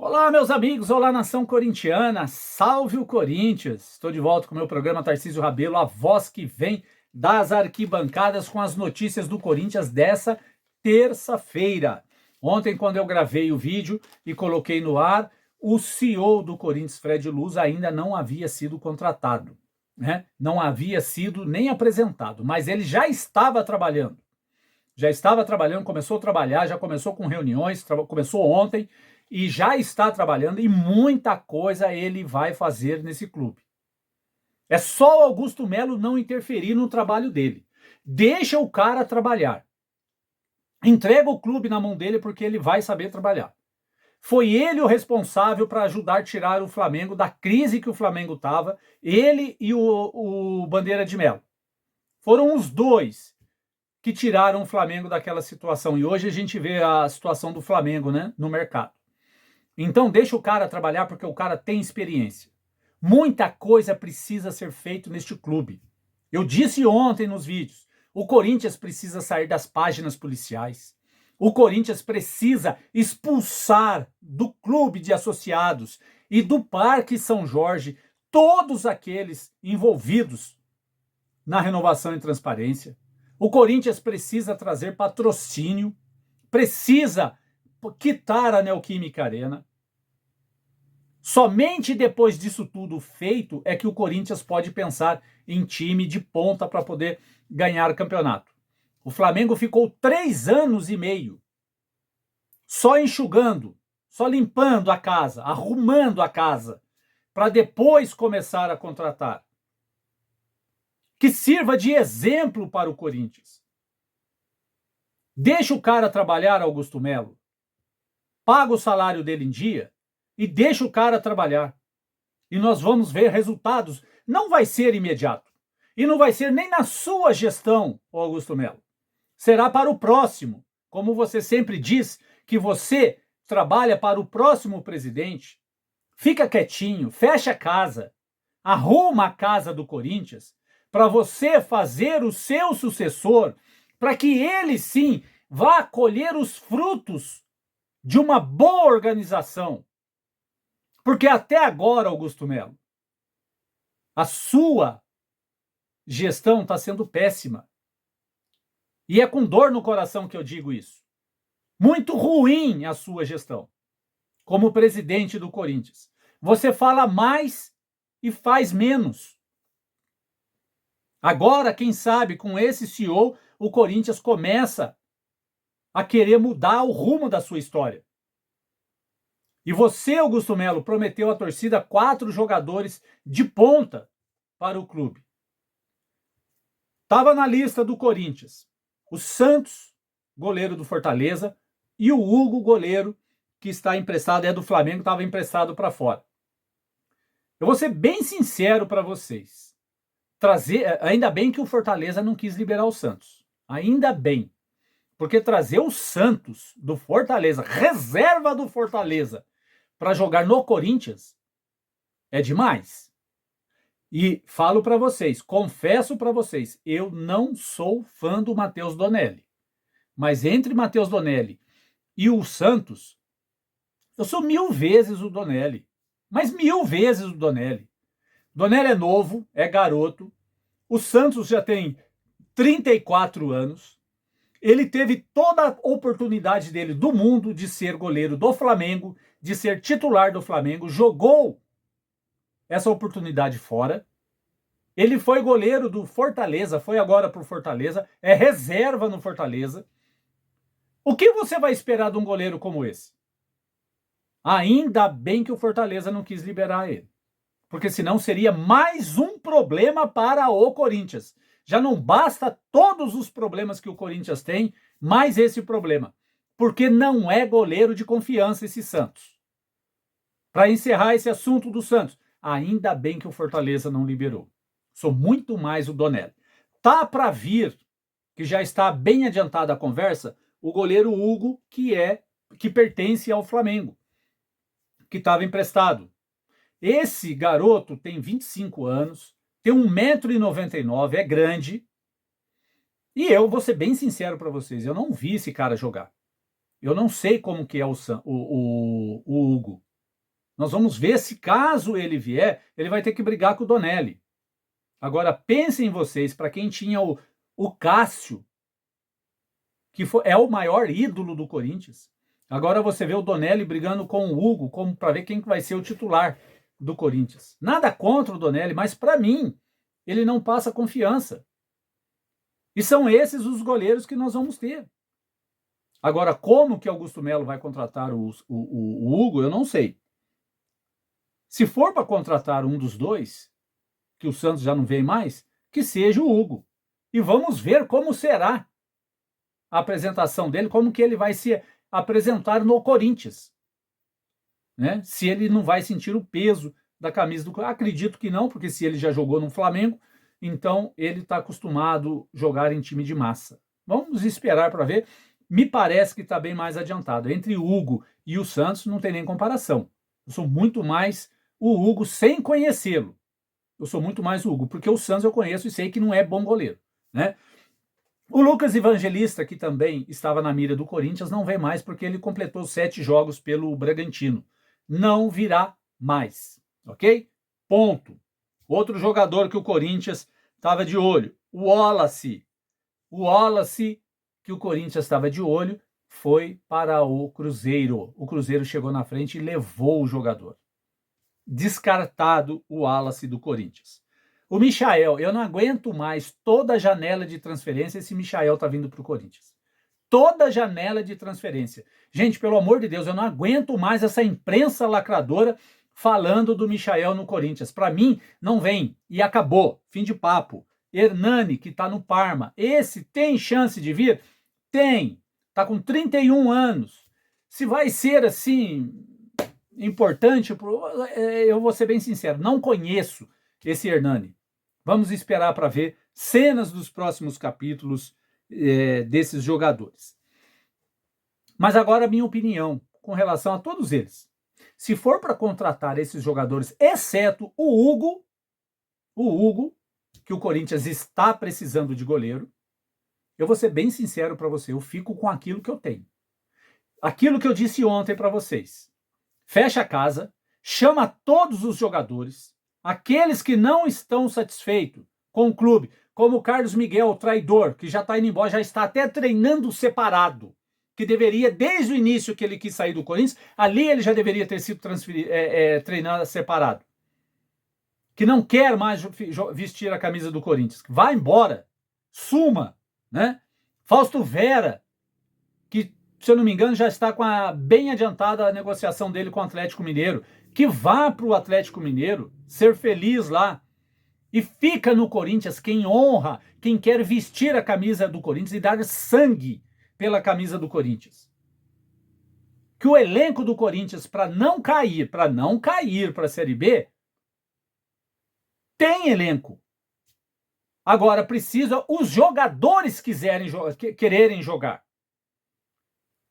Olá, meus amigos, olá, nação corintiana, salve o Corinthians! Estou de volta com o meu programa Tarcísio Rabelo, a voz que vem das arquibancadas com as notícias do Corinthians dessa terça-feira. Ontem, quando eu gravei o vídeo e coloquei no ar, o CEO do Corinthians, Fred Luz, ainda não havia sido contratado, né? Não havia sido nem apresentado, mas ele já estava trabalhando. Começou a trabalhar, já começou com reuniões, começou ontem e já está trabalhando e muita coisa ele vai fazer nesse clube. É só o Augusto Melo não interferir no trabalho dele. Deixa o cara trabalhar. Entrega o clube na mão dele porque ele vai saber trabalhar. Foi ele o responsável para ajudar a tirar o Flamengo da crise que o Flamengo estava, ele e o Bandeira de Melo. Foram os dois que tiraram o Flamengo daquela situação. E hoje a gente vê a situação do Flamengo, né, no mercado. Então deixa o cara trabalhar porque o cara tem experiência. Muita coisa precisa ser feita neste clube. Eu disse ontem nos vídeos, o Corinthians precisa sair das páginas policiais. O Corinthians precisa expulsar do clube de associados e do Parque São Jorge todos aqueles envolvidos na renovação e transparência. O Corinthians precisa trazer patrocínio, precisa quitar a Neoquímica Arena. Somente depois disso tudo feito é que o Corinthians pode pensar em time de ponta para poder ganhar o campeonato. O Flamengo ficou 3 anos e meio só enxugando, só limpando a casa, arrumando a casa, para depois começar a contratar. Que sirva de exemplo para o Corinthians. Deixa o cara trabalhar, Augusto Melo. Paga o salário dele em dia e deixa o cara trabalhar. E nós vamos ver resultados. Não vai ser imediato. E não vai ser nem na sua gestão, Augusto Melo. Será para o próximo. Como você sempre diz que você trabalha para o próximo presidente, fica quietinho, fecha a casa, arruma a casa do Corinthians para você fazer o seu sucessor, para que ele sim vá colher os frutos de uma boa organização. Porque até agora, Augusto Melo, a sua gestão está sendo péssima. E é com dor no coração que eu digo isso. Muito ruim a sua gestão, como presidente do Corinthians. Você fala mais e faz menos. Agora, quem sabe, com esse CEO, o Corinthians começa a querer mudar o rumo da sua história. E você, Augusto Melo, prometeu à torcida 4 jogadores de ponta para o clube. Estava na lista do Corinthians o Santos, goleiro do Fortaleza, e o Hugo, goleiro que está emprestado, é do Flamengo, estava emprestado para fora. Eu vou ser bem sincero para vocês. Ainda bem que o Fortaleza não quis liberar o Santos. Ainda bem. Porque trazer o Santos do Fortaleza, reserva do Fortaleza, para jogar no Corinthians é demais. E falo para vocês, confesso para vocês, eu não sou fã do Matheus Donelli. Mas entre Matheus Donelli e o Santos, eu sou 1000 vezes o Donelli. Mas 1000 vezes o Donelli. Donelli é novo, é garoto. O Santos já tem 34 anos. Ele teve toda a oportunidade dele do mundo de ser goleiro do Flamengo, de ser titular do Flamengo, jogou essa oportunidade fora. Ele foi goleiro do Fortaleza, foi agora para o Fortaleza, é reserva no Fortaleza. O que você vai esperar de um goleiro como esse? Ainda bem que o Fortaleza não quis liberar ele, porque senão seria mais um problema para o Corinthians. Já não basta todos os problemas que o Corinthians tem, mais esse problema. Porque não é goleiro de confiança esse Santos. Para encerrar esse assunto do Santos, ainda bem que o Fortaleza não liberou. Sou muito mais o Donelli. Tá para vir, que já está bem adiantada a conversa, o goleiro Hugo, que pertence ao Flamengo, que estava emprestado. Esse garoto tem 25 anos, tem 1,99 m, é grande. E eu vou ser bem sincero para vocês, eu não vi esse cara jogar. Eu não sei como que é o Hugo. Nós vamos ver se, caso ele vier, ele vai ter que brigar com o Donelli. Agora, pensem vocês, para quem tinha o Cássio, que é o maior ídolo do Corinthians. Agora você vê o Donelli brigando com o Hugo, como para ver quem vai ser o titular do Corinthians. Nada contra o Donelli, mas para mim, ele não passa confiança. E são esses os goleiros que nós vamos ter. Agora, como que Augusto Melo vai contratar o Hugo, eu não sei. Se for para contratar um dos dois, que o Santos já não vem mais, que seja o Hugo. E vamos ver como será a apresentação dele, como que ele vai se apresentar no Corinthians. Né? Se ele não vai sentir o peso da camisa do Corinthians. Acredito que não, porque se ele já jogou no Flamengo, então ele está acostumado a jogar em time de massa. Vamos esperar para ver. Me parece que está bem mais adiantado. Entre o Hugo e o Santos não tem nem comparação. Eu sou muito mais o Hugo sem conhecê-lo. Eu sou muito mais o Hugo, porque o Santos eu conheço e sei que não é bom goleiro. Né? O Lucas Evangelista, que também estava na mira do Corinthians, não vem mais porque ele completou 7 jogos pelo Bragantino. Não virá mais, ok? Ponto. Outro jogador que o Corinthians estava de olho, o Wallace. O Wallace, que o Corinthians estava de olho, foi para o Cruzeiro. O Cruzeiro chegou na frente e levou o jogador. Descartado o Wallace do Corinthians. O Michael, eu não aguento mais toda janela de transferência esse Michael tá vindo para o Corinthians. Toda janela de transferência. Gente, pelo amor de Deus, eu não aguento mais essa imprensa lacradora falando do Michael no Corinthians. Para mim, não vem. E acabou. Fim de papo. Hernani, que tá no Parma. Esse tem chance de vir? Tem. Tá com 31 anos. Se vai ser assim importante, eu vou ser bem sincero, não conheço esse Hernani. Vamos esperar para ver cenas dos próximos capítulos desses jogadores. Mas agora a minha opinião com relação a todos eles. Se for para contratar esses jogadores, exceto o Hugo, que o Corinthians está precisando de goleiro, eu vou ser bem sincero para você, eu fico com aquilo que eu tenho. Aquilo que eu disse ontem para vocês. Fecha a casa, chama todos os jogadores, aqueles que não estão satisfeitos com o clube, como o Carlos Miguel, o traidor, que já está indo embora, já está até treinando separado, que deveria, desde o início que ele quis sair do Corinthians, ali ele já deveria ter sido treinado separado. Que não quer mais vestir a camisa do Corinthians. Vai embora, suma, né? Fausto Vera, que, se eu não me engano, já está bem adiantada a negociação dele com o Atlético Mineiro, que vá para o Atlético Mineiro, ser feliz lá, e fica no Corinthians quem honra, quem quer vestir a camisa do Corinthians e dar sangue pela camisa do Corinthians. Que o elenco do Corinthians, para não cair para a Série B, tem elenco. Agora precisa os jogadores quererem jogar.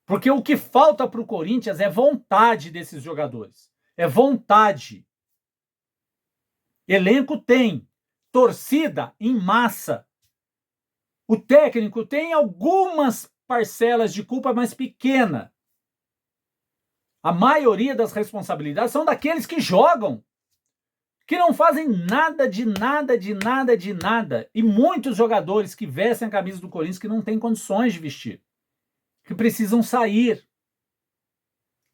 Porque o que falta para o Corinthians é vontade desses jogadores. É vontade. Elenco tem. Torcida em massa. O técnico tem algumas parcelas de culpa, mas pequena. A maioria das responsabilidades são daqueles que jogam. Que não fazem nada de nada, de nada, de nada. E muitos jogadores que vestem a camisa do Corinthians que não têm condições de vestir. Que precisam sair.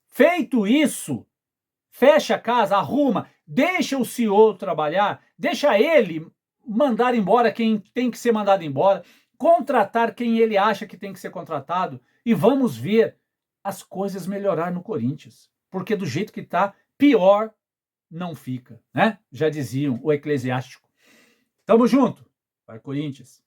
Feito isso, fecha a casa, arruma, deixa o CEO trabalhar, deixa ele mandar embora quem tem que ser mandado embora, contratar quem ele acha que tem que ser contratado e vamos ver as coisas melhorar no Corinthians. Porque do jeito que tá, pior não fica, né? Já diziam o eclesiástico. Tamo junto. Vai, Corinthians.